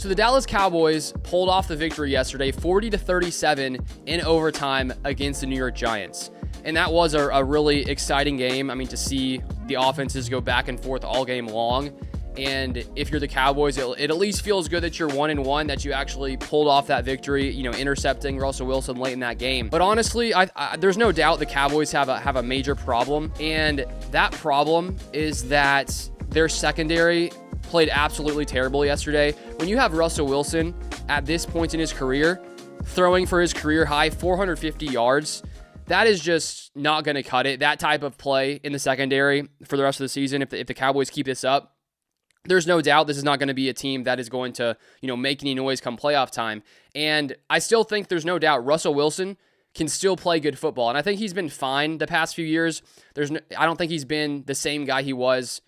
So the Dallas Cowboys pulled off the victory yesterday, 40-37 in overtime against the New York Giants. And that was a really exciting game. I mean, to see the offenses go back and forth all game long. And if you're the Cowboys, it at least feels good that you're 1-1, that you actually pulled off that victory, intercepting Russell Wilson late in that game. But honestly, there's no doubt the Cowboys have a major problem. And that problem is that their secondary played absolutely terrible yesterday. When you have Russell Wilson at this point in his career, throwing for his career high 450 yards, that is just not going to cut it. That type of play in the secondary for the rest of the season, if the Cowboys keep this up, there's no doubt this is not going to be a team that is going to, make any noise come playoff time. And I still think there's no doubt Russell Wilson can still play good football. And I think he's been fine the past few years. I don't think he's been the same guy he was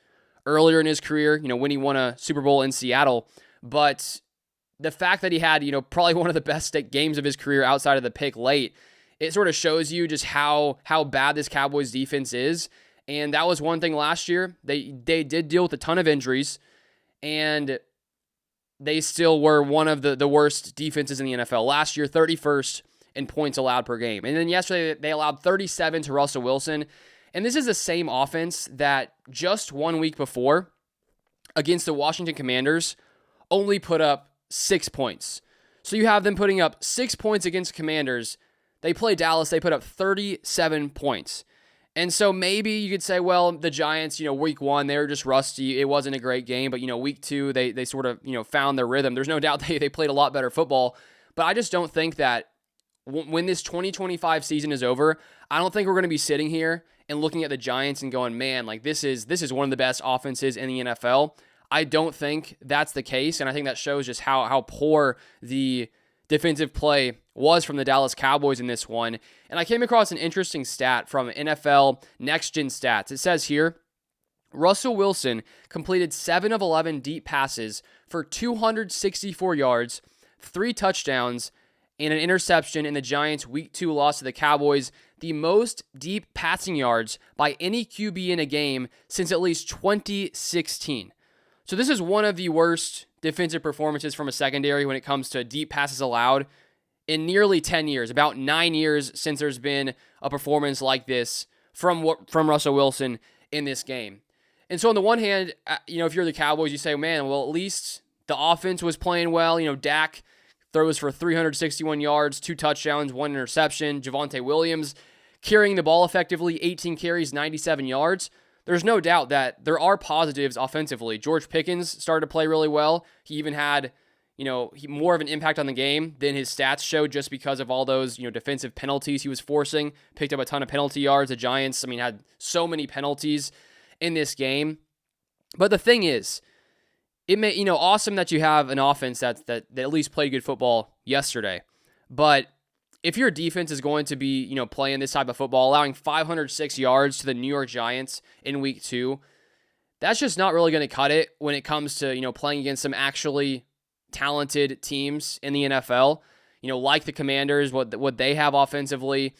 earlier in his career, when he won a Super Bowl in Seattle. But the fact that he had, probably one of the best games of his career outside of the pick late, it sort of shows you just how bad this Cowboys defense is. And that was one thing last year. They did deal with a ton of injuries, and they still were one of the worst defenses in the NFL. Last year, 31st in points allowed per game. And then yesterday, they allowed 37 to Russell Wilson. And this is the same offense that just 1 week before, against the Washington Commanders, only put up 6 points. So you have them putting up 6 points against Commanders. They play Dallas, they put up 37 points. And so maybe you could say, well, the Giants, week 1, they were just rusty. It wasn't a great game. But, week 2, they sort of, found their rhythm. There's no doubt they played a lot better football. But I just don't think that when this 2025 season is over, I don't think we're going to be sitting here and looking at the Giants and going, man, like this is one of the best offenses in the NFL. I don't think that's the case, and I think that shows just how poor the defensive play was from the Dallas Cowboys in this one. And I came across an interesting stat from NFL Next Gen Stats. It says here, Russell Wilson completed 7 of 11 deep passes for 264 yards, 3 touchdowns, and an interception in the Giants' Week 2 loss to the Cowboys, the most deep passing yards by any QB in a game since at least 2016. So this is one of the worst defensive performances from a secondary when it comes to deep passes allowed in nearly 10 years, about 9 years since there's been a performance like this from Russell Wilson in this game. And so on the one hand, if you're the Cowboys, you say, man, well, at least the offense was playing well. Dak throws for 361 yards, 2 touchdowns, 1 interception. Javonte Williams carrying the ball effectively, 18 carries, 97 yards. There's no doubt that there are positives offensively. George Pickens started to play really well. He even had, more of an impact on the game than his stats showed just because of all those, defensive penalties he was forcing. Picked up a ton of penalty yards. The Giants, had so many penalties in this game. But the thing is, it may, awesome that you have an offense that at least played good football yesterday. But if your defense is going to be, playing this type of football, allowing 506 yards to the New York Giants in week 2, that's just not really going to cut it when it comes to, playing against some actually talented teams in the NFL, like the Commanders, what they have offensively.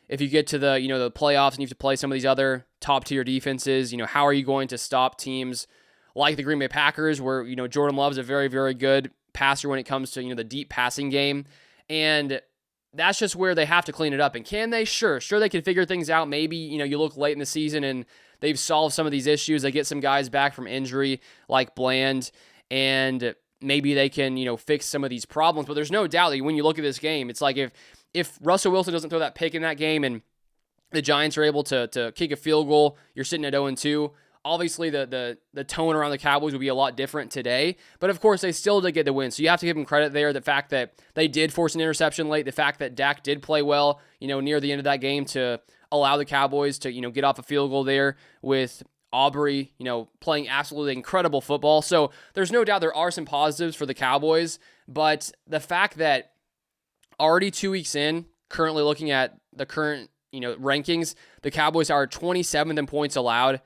If you get to the, the playoffs and you have to play some of these other top tier defenses, how are you going to stop teams like the Green Bay Packers, where, Jordan Love's a very, very good passer when it comes to, the deep passing game. And that's just where they have to clean it up. And can they? Sure they can figure things out. Maybe, you look late in the season and they've solved some of these issues. They get some guys back from injury like Bland, and maybe they can, fix some of these problems. But there's no doubt that when you look at this game, it's like if Russell Wilson doesn't throw that pick in that game and the Giants are able to kick a field goal, you're sitting at 0-2. Obviously, the tone around the Cowboys would be a lot different today. But, of course, they still did get the win. So you have to give them credit there. The fact that they did force an interception late, the fact that Dak did play well, near the end of that game to allow the Cowboys to, get off a field goal there with Aubrey, playing absolutely incredible football. So there's no doubt there are some positives for the Cowboys. But the fact that already 2 weeks in, currently looking at the current, rankings, the Cowboys are 27th in points allowed.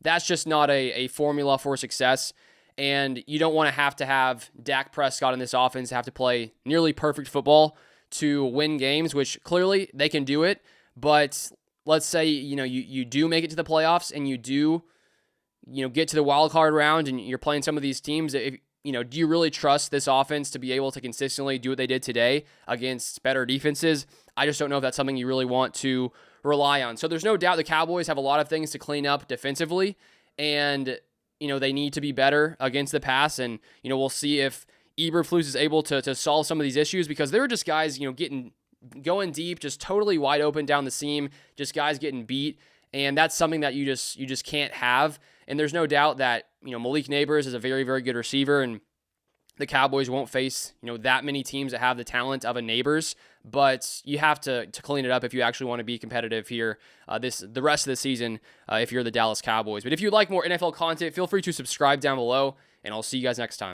That's just not a formula for success, and you don't want to have Dak Prescott in this offense have to play nearly perfect football to win games, which clearly they can do it, but let's say, you do make it to the playoffs and you do, get to the wild card round and you're playing some of these teams. do you really trust this offense to be able to consistently do what they did today against better defenses? I just don't know if that's something you really want to rely on. So there's no doubt the Cowboys have a lot of things to clean up defensively, and they need to be better against the pass. And we'll see if Eberflus is able to solve some of these issues, because there were just guys going deep, just totally wide open down the seam, just guys getting beat, and that's something that you just can't have. And there's no doubt that Malik Neighbors is a very, very good receiver, and the Cowboys won't face that many teams that have the talent of a Neighbors, but you have to clean it up if you actually want to be competitive here the rest of the season if you're the Dallas Cowboys. But if you'd like more NFL content, feel free to subscribe down below, and I'll see you guys next time.